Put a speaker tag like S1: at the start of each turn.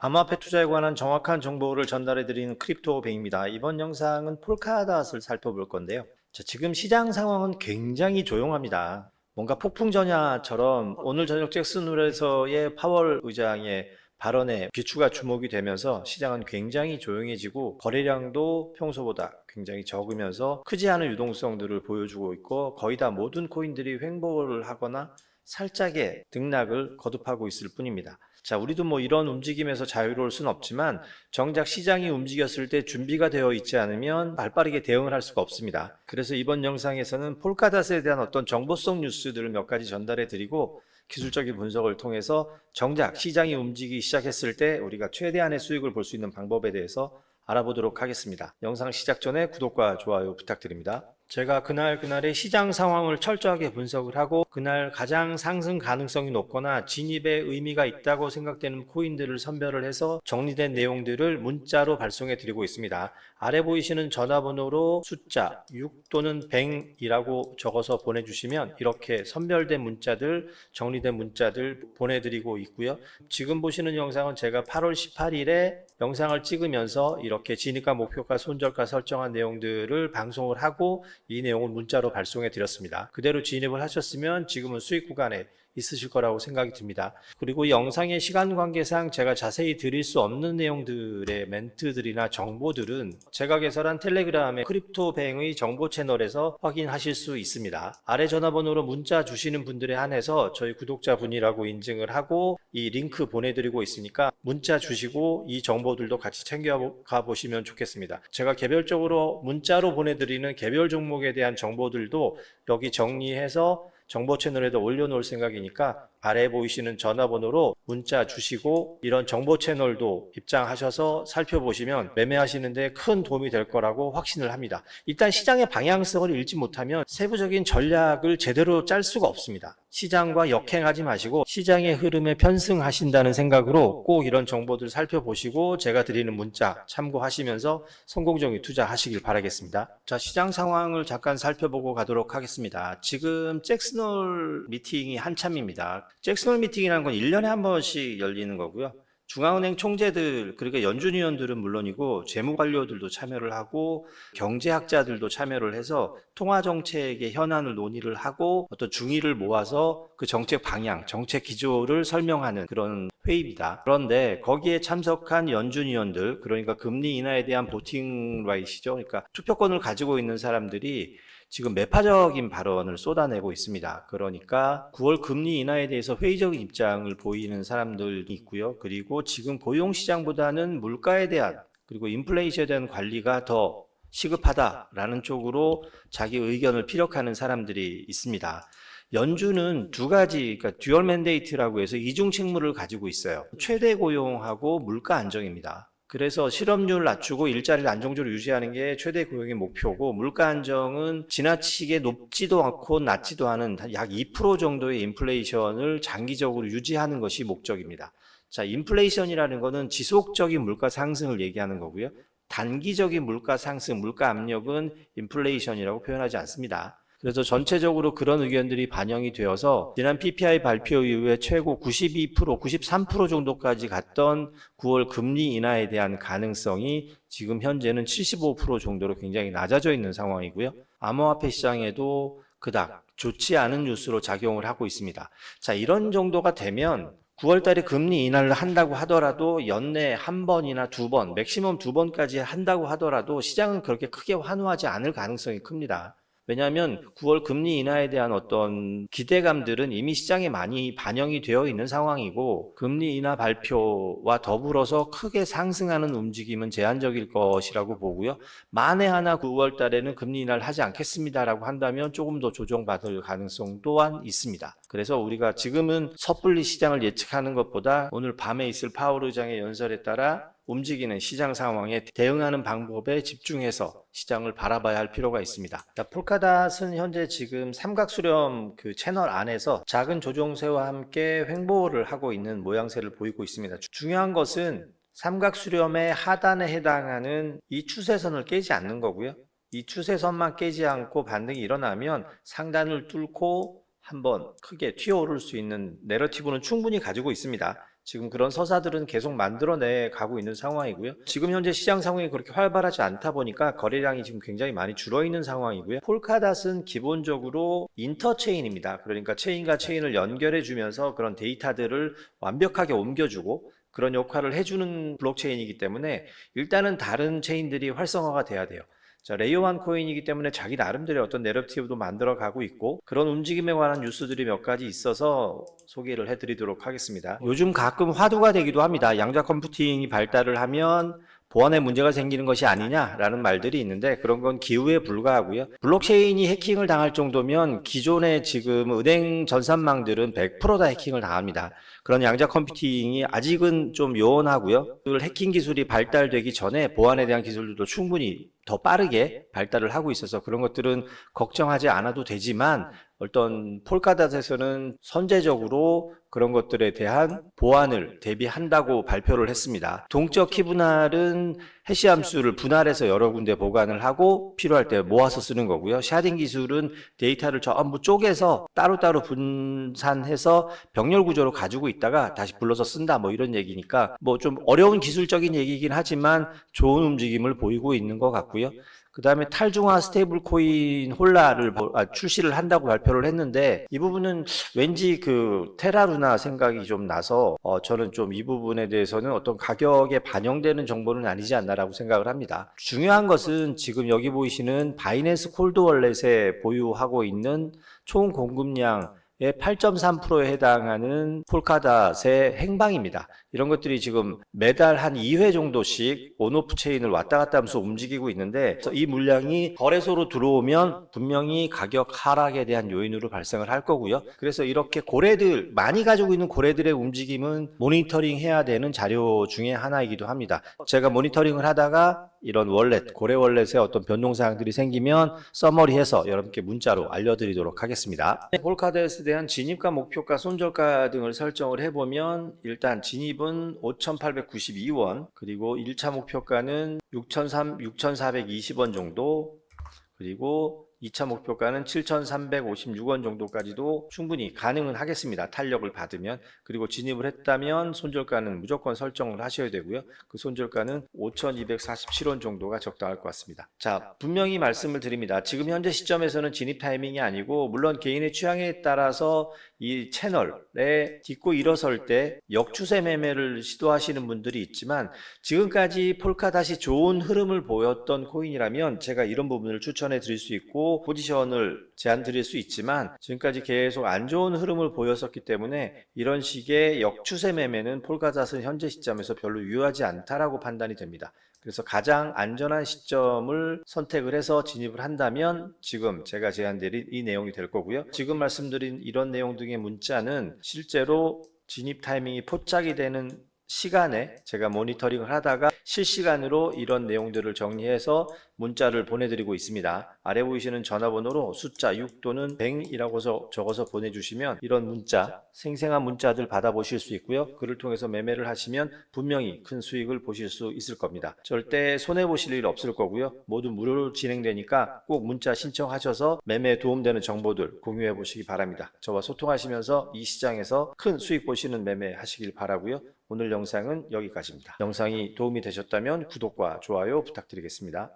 S1: 암호화폐 투자에 관한 정확한 정보를 전달해드리는 크립토뱅입니다. 이번 영상은 폴카닷을 살펴볼 건데요. 지금 시장 상황은 굉장히 조용합니다. 뭔가 폭풍전야처럼 오늘 저녁 잭슨홀에서의 파월 의장의 발언에 귀추가 주목이 되면서 시장은 굉장히 조용해지고 거래량도 평소보다 굉장히 적으면서 크지 않은 유동성들을 보여주고 있고 거의 다 모든 코인들이 횡보를 하거나 살짝의 등락을 거듭하고 있을 뿐입니다. 자, 우리도 뭐 이런 움직임에서 자유로울 순 없지만 정작 시장이 움직였을 때 준비가 되어 있지 않으면 발빠르게 대응을 할 수가 없습니다. 그래서 이번 영상에서는 폴카닷에 대한 어떤 정보성 뉴스들을 몇 가지 전달해 드리고 기술적인 분석을 통해서 정작 시장이 움직이기 시작했을 때 우리가 최대한의 수익을 볼 수 있는 방법에 대해서 알아보도록 하겠습니다. 영상 시작 전에 구독과 좋아요 부탁드립니다. 제가 그날의 시장 상황을 철저하게 분석을 하고 그날 가장 상승 가능성이 높거나 진입에 의미가 있다고 생각되는 코인들을 선별을 해서 정리된 내용들을 문자로 발송해 드리고 있습니다. 아래 보이시는 전화번호로 숫자 6 또는 100이라고 적어서 보내주시면 이렇게 선별된 문자들, 정리된 문자들 보내드리고 있고요. 지금 보시는 영상은 제가 8월 18일에 영상을 찍으면서 이렇게 진입가, 목표가, 손절가 설정한 내용들을 방송을 하고 이 내용을 문자로 발송해 드렸습니다. 그대로 진입을 하셨으면 지금은 수익 구간에 있으실 거라고 생각이 듭니다. 그리고 영상의 시간 관계상 제가 자세히 드릴 수 없는 내용들의 멘트들이나 정보들은 제가 개설한 텔레그램의 크립토뱅의 정보 채널에서 확인하실 수 있습니다. 아래 전화번호로 문자 주시는 분들에 한해서 저희 구독자분이라고 인증을 하고 이 링크 보내드리고 있으니까 문자 주시고 이 정보들도 같이 챙겨가 보시면 좋겠습니다. 제가 개별적으로 문자로 보내드리는 개별 종목에 대한 정보들도 여기 정리해서 정보 채널에도 올려놓을 생각이니까 아래 보이시는 전화번호로 문자 주시고 이런 정보 채널도 입장하셔서 살펴보시면 매매하시는데 큰 도움이 될 거라고 확신을 합니다. 일단 시장의 방향성을 읽지 못하면 세부적인 전략을 제대로 짤 수가 없습니다. 시장과 역행하지 마시고 시장의 흐름에 편승하신다는 생각으로 꼭 이런 정보들 살펴보시고 제가 드리는 문자 참고하시면서 성공적인 투자하시길 바라겠습니다. 자, 시장 상황을 잠깐 살펴보고 가도록 하겠습니다. 지금 잭슨홀 미팅이 한참입니다. 잭슨홀 미팅이라는 건 1년에 한 번씩 열리는 거고요. 중앙은행 총재들, 그러니까 연준위원들은 물론이고 재무관료들도 참여를 하고 경제학자들도 참여를 해서 통화정책의 현안을 논의를 하고 어떤 중의를 모아서 그 정책 방향, 정책 기조를 설명하는 그런 회의입니다. 그런데 거기에 참석한 연준위원들, 그러니까 금리 인하에 대한 보팅 라이트이죠. 그러니까 투표권을 가지고 있는 사람들이 지금 매파적인 발언을 쏟아내고 있습니다. 그러니까 9월 금리 인하에 대해서 회의적인 입장을 보이는 사람들이 있고요. 그리고 지금 고용시장보다는 물가에 대한 그리고 인플레이션에 대한 관리가 더 시급하다라는 쪽으로 자기 의견을 피력하는 사람들이 있습니다. 연준은 두 가지, 그러니까 듀얼 맨데이트라고 해서 이중 책무를 가지고 있어요. 최대 고용하고 물가 안정입니다. 그래서 실업률 낮추고 일자리를 안정적으로 유지하는 게 최대 고용의 목표고 물가 안정은 지나치게 높지도 않고 낮지도 않은 약 2% 정도의 인플레이션을 장기적으로 유지하는 것이 목적입니다. 자, 인플레이션이라는 것은 지속적인 물가 상승을 얘기하는 거고요. 단기적인 물가 상승, 물가 압력은 인플레이션이라고 표현하지 않습니다. 그래서 전체적으로 그런 의견들이 반영이 되어서 지난 PPI 발표 이후에 최고 92%, 93% 정도까지 갔던 9월 금리 인하에 대한 가능성이 지금 현재는 75% 정도로 굉장히 낮아져 있는 상황이고요. 암호화폐 시장에도 그닥 좋지 않은 뉴스로 작용을 하고 있습니다. 자, 이런 정도가 되면 9월 달에 금리 인하를 한다고 하더라도 연내 한 번이나 두 번, 맥시멈 두 번까지 한다고 하더라도 시장은 그렇게 크게 환호하지 않을 가능성이 큽니다. 왜냐하면 9월 금리 인하에 대한 어떤 기대감들은 이미 시장에 많이 반영이 되어 있는 상황이고 금리 인하 발표와 더불어서 크게 상승하는 움직임은 제한적일 것이라고 보고요. 만에 하나 9월 달에는 금리 인하를 하지 않겠습니다라고 한다면 조금 더 조정받을 가능성 또한 있습니다. 그래서 우리가 지금은 섣불리 시장을 예측하는 것보다 오늘 밤에 있을 파월 의장의 연설에 따라 움직이는 시장 상황에 대응하는 방법에 집중해서 시장을 바라봐야 할 필요가 있습니다. 폴카닷은 현재 지금 삼각수렴 그 채널 안에서 작은 조정세와 함께 횡보를 하고 있는 모양새를 보이고 있습니다. 중요한 것은 삼각수렴의 하단에 해당하는 이 추세선을 깨지 않는 거고요. 이 추세선만 깨지 않고 반등이 일어나면 상단을 뚫고 한번 크게 튀어오를 수 있는 내러티브는 충분히 가지고 있습니다. 지금 그런 서사들은 계속 만들어내 가고 있는 상황이고요. 지금 현재 시장 상황이 그렇게 활발하지 않다 보니까 거래량이 지금 굉장히 많이 줄어 있는 상황이고요. 폴카닷은 기본적으로 인터체인입니다. 그러니까 체인과 체인을 연결해 주면서 그런 데이터들을 완벽하게 옮겨주고 그런 역할을 해주는 블록체인이기 때문에 일단은 다른 체인들이 활성화가 돼야 돼요. 자, 레이어 1 코인이기 때문에 자기 나름대로의 어떤 내러티브도 만들어 가고 있고 그런 움직임에 관한 뉴스들이 몇 가지 있어서 소개를 해드리도록 하겠습니다. 요즘 가끔 화두가 되기도 합니다. 양자 컴퓨팅이 발달을 하면 보안에 문제가 생기는 것이 아니냐라는 말들이 있는데 그런 건 기우에 불과하고요. 블록체인이 해킹을 당할 정도면 기존의 지금 은행 전산망들은 100%다 해킹을 당합니다. 그런 양자 컴퓨팅이 아직은 좀 요원하고요. 해킹 기술이 발달되기 전에 보안에 대한 기술들도 충분히 더 빠르게 발달을 하고 있어서 그런 것들은 걱정하지 않아도 되지만 어떤 폴카닷에서는 선제적으로 그런 것들에 대한 보안을 대비한다고 발표를 했습니다. 동적 키 분할은 해시 함수를 분할해서 여러 군데 보관을 하고 필요할 때 모아서 쓰는 거고요. 샤딩 기술은 데이터를 전부 쪼개서 따로따로 분산해서 병렬 구조로 가지고 있다가 다시 불러서 쓴다 뭐 이런 얘기니까 뭐 좀 어려운 기술적인 얘기이긴 하지만 좋은 움직임을 보이고 있는 것 같고요. 그 다음에 탈중화 스테이블 코인 홀라를 출시를 한다고 발표를 했는데 이 부분은 왠지 그 테라루나 생각이 좀 나서 저는 좀 이 부분에 대해서는 어떤 가격에 반영되는 정보는 아니지 않나라고 생각을 합니다. 중요한 것은 지금 여기 보이시는 바이낸스 콜드 월렛에 보유하고 있는 총 공급량 의 8.3%에 해당하는 폴카닷의 행방입니다. 이런 것들이 지금 매달 한 2회 정도씩 온오프 체인을 왔다 갔다 하면서 움직이고 있는데 이 물량이 거래소로 들어오면 분명히 가격 하락에 대한 요인으로 발생을 할 거고요. 그래서 이렇게 고래들, 많이 가지고 있는 고래들의 움직임은 모니터링 해야 되는 자료 중에 하나이기도 합니다. 제가 모니터링을 하다가 이런 월렛, 고래 월렛에 어떤 변동사항들이 생기면 서머리해서 여러분께 문자로 알려드리도록 하겠습니다. 폴카닷에 대한 진입가, 목표가, 손절가 등을 설정을 해보면 일단 진입은 5,892원, 그리고 1차 목표가는 6,420원 정도, 그리고 2차 목표가는 7,356원 정도까지도 충분히 가능은 하겠습니다. 탄력을 받으면. 그리고 진입을 했다면 손절가는 무조건 설정을 하셔야 되고요. 그 손절가는 5,247원 정도가 적당할 것 같습니다. 자, 분명히 말씀을 드립니다. 지금 현재 시점에서는 진입 타이밍이 아니고 물론 개인의 취향에 따라서 이 채널에 딛고 일어설 때 역추세 매매를 시도하시는 분들이 있지만 지금까지 폴카닷이 좋은 흐름을 보였던 코인이라면 제가 이런 부분을 추천해 드릴 수 있고 포지션을 제안 드릴 수 있지만 지금까지 계속 안 좋은 흐름을 보였었기 때문에 이런 식의 역추세 매매는 폴카닷은 현재 시점에서 별로 유효하지 않다라고 판단이 됩니다. 그래서 가장 안전한 시점을 선택을 해서 진입을 한다면 지금 제가 제안드린 이 내용이 될 거고요. 지금 말씀드린 이런 내용 등의 문자는 실제로 진입 타이밍이 포착이 되는 시간에 제가 모니터링을 하다가 실시간으로 이런 내용들을 정리해서 문자를 보내드리고 있습니다. 아래 보이시는 전화번호로 숫자 6 또는 100이라고 적어서 보내주시면 이런 문자, 생생한 문자들 받아보실 수 있고요. 그를 통해서 매매를 하시면 분명히 큰 수익을 보실 수 있을 겁니다. 절대 손해보실 일 없을 거고요. 모두 무료로 진행되니까 꼭 문자 신청하셔서 매매에 도움되는 정보들 공유해 보시기 바랍니다. 저와 소통하시면서 이 시장에서 큰 수익 보시는 매매 하시길 바라고요. 오늘 영상은 여기까지입니다. 영상이 도움이 되셨다면 구독과 좋아요 부탁드리겠습니다.